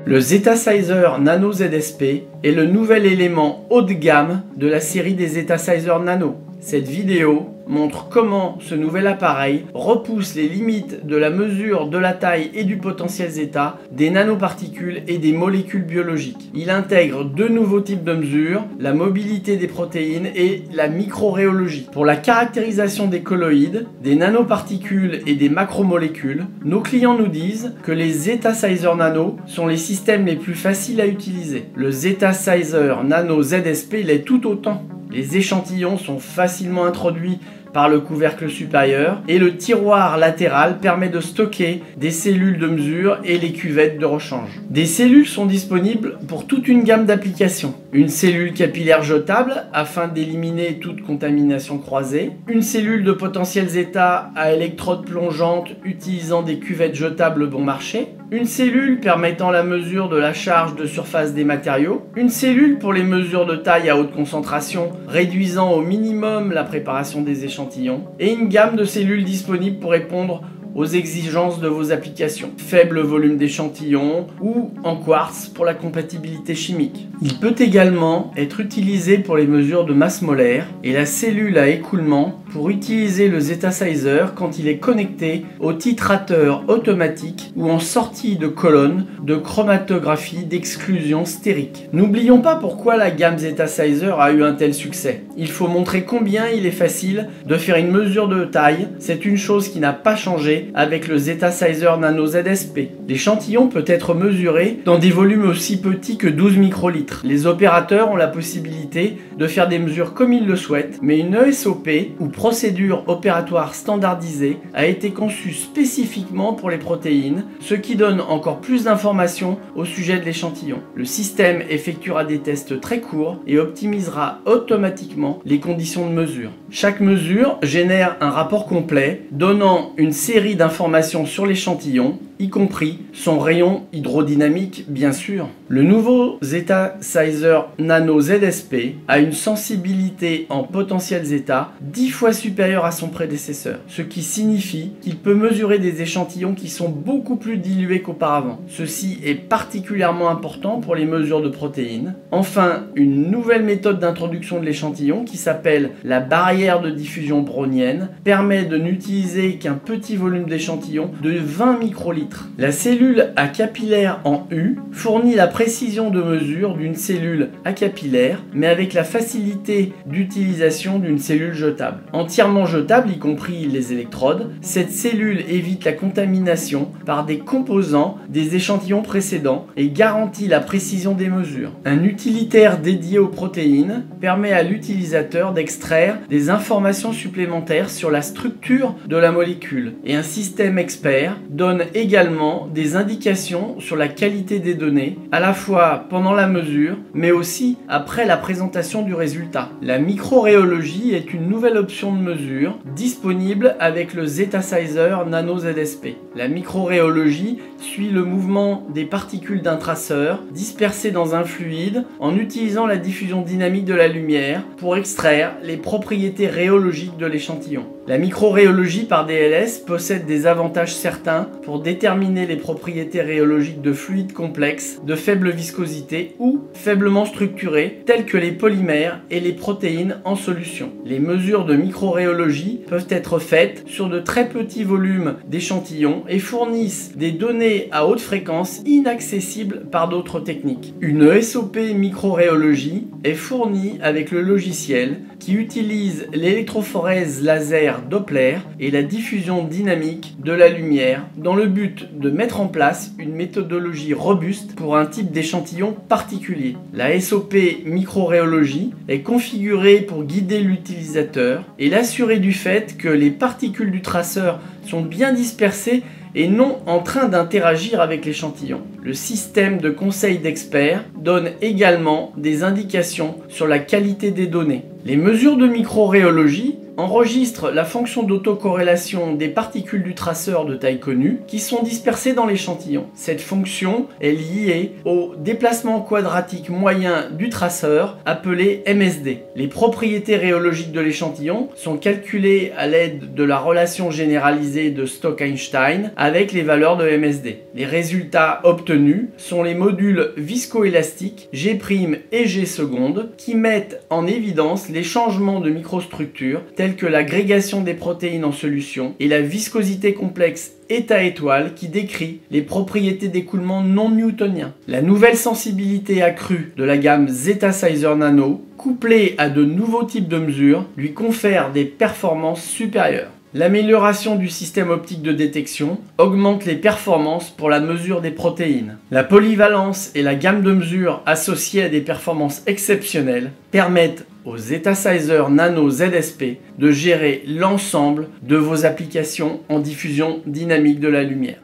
Le Zetasizer Nano ZSP est le nouvel élément haut de gamme de la série des Zetasizer Nano. Cette vidéo montre comment ce nouvel appareil repousse les limites de la mesure de la taille et du potentiel zeta, des nanoparticules et des molécules biologiques. Il intègre deux nouveaux types de mesures, la mobilité des protéines et la microréologie. Pour la caractérisation des colloïdes, des nanoparticules et des macromolécules, nos clients nous disent que les Zetasizer Nano sont les systèmes les plus faciles à utiliser. Le Zetasizer Nano ZSP l'est tout autant. Les échantillons sont facilement introduits par le couvercle supérieur et le tiroir latéral permet de stocker des cellules de mesure et les cuvettes de rechange. Des cellules sont disponibles pour toute une gamme d'applications. Une cellule capillaire jetable afin d'éliminer toute contamination croisée, une cellule de potentiel zeta à électrode plongeante utilisant des cuvettes jetables bon marché, une cellule permettant la mesure de la charge de surface des matériaux, une cellule pour les mesures de taille à haute concentration réduisant au minimum la préparation des échantillons, et une gamme de cellules disponibles pour répondre aux exigences de vos applications. Faible volume d'échantillons ou en quartz pour la compatibilité chimique. Il peut également être utilisé pour les mesures de masse molaire et la cellule à écoulement pour utiliser le Zetasizer quand il est connecté au titrateur automatique ou en sortie de colonne de chromatographie d'exclusion stérique. N'oublions pas pourquoi la gamme Zetasizer a eu un tel succès. Il faut montrer combien il est facile de faire une mesure de taille, c'est une chose qui n'a pas changé avec le Zetasizer Nano ZSP. L'échantillon peut être mesuré dans des volumes aussi petits que 12 microlitres. Les opérateurs ont la possibilité de faire des mesures comme ils le souhaitent, mais une ESOP ou procédure opératoire standardisée a été conçue spécifiquement pour les protéines, ce qui donne encore plus d'informations au sujet de l'échantillon. Le système effectuera des tests très courts et optimisera automatiquement les conditions de mesure. Chaque mesure génère un rapport complet donnant une série d'informations sur l'échantillon, y compris son rayon hydrodynamique bien sûr. Le nouveau Zetasizer Nano ZSP a une sensibilité en potentiel zeta 10 fois supérieure à son prédécesseur, ce qui signifie qu'il peut mesurer des échantillons qui sont beaucoup plus dilués qu'auparavant. Ceci est particulièrement important pour les mesures de protéines. Enfin, une nouvelle méthode d'introduction de l'échantillon qui s'appelle la barrière de diffusion brownienne permet de n'utiliser qu'un petit volume d'échantillon de 20 microlitres. La cellule à capillaire en U fournit la précision de mesure d'une cellule à capillaire, mais avec la facilité d'utilisation d'une cellule jetable. Entièrement jetable, y compris les électrodes, cette cellule évite la contamination par des composants des échantillons précédents et garantit la précision des mesures. Un utilitaire dédié aux protéines permet à l'utilisateur d'extraire des informations supplémentaires sur la structure de la molécule et un système expert donne également des indications sur la qualité des données, à la fois pendant la mesure, mais aussi après la présentation du résultat. La microréologie est une nouvelle option de mesure disponible avec le Zetasizer Nano ZSP. La microréologie suit le mouvement des particules d'un traceur dispersées dans un fluide en utilisant la diffusion dynamique de la lumière pour extraire les propriétés rhéologiques de l'échantillon. La microréologie par DLS possède des avantages certains pour déterminer les propriétés rhéologiques de fluides complexes de faible viscosité ou faiblement structurés tels que les polymères et les protéines en solution. Les mesures de microréologie peuvent être faites sur de très petits volumes d'échantillons et fournissent des données à haute fréquence inaccessibles par d'autres techniques. Une ESOP microréologie est fournie avec le logiciel qui utilise l'électrophorèse laser Doppler et la diffusion dynamique de la lumière dans le but de mettre en place une méthodologie robuste pour un type d'échantillon particulier. La SOP microréologie est configurée pour guider l'utilisateur et l'assurer du fait que les particules du traceur sont bien dispersées et non en train d'interagir avec l'échantillon. Le système de conseil d'experts donne également des indications sur la qualité des données. Les mesures de microréologie enregistre la fonction d'autocorrélation des particules du traceur de taille connue qui sont dispersées dans l'échantillon. Cette fonction est liée au déplacement quadratique moyen du traceur appelé MSD. Les propriétés rhéologiques de l'échantillon sont calculées à l'aide de la relation généralisée de Stokes-Einstein avec les valeurs de MSD. Les résultats obtenus sont les modules viscoélastiques G' et G seconde qui mettent en évidence les changements de microstructure tels que l'agrégation des protéines en solution et la viscosité complexe état étoile qui décrit les propriétés d'écoulement non newtoniens. La nouvelle sensibilité accrue de la gamme Zetasizer Nano, couplée à de nouveaux types de mesures, lui confère des performances supérieures. L'amélioration du système optique de détection augmente les performances pour la mesure des protéines. La polyvalence et la gamme de mesures associées à des performances exceptionnelles permettent aux Zetasizer Nano ZSP de gérer l'ensemble de vos applications en diffusion dynamique de la lumière.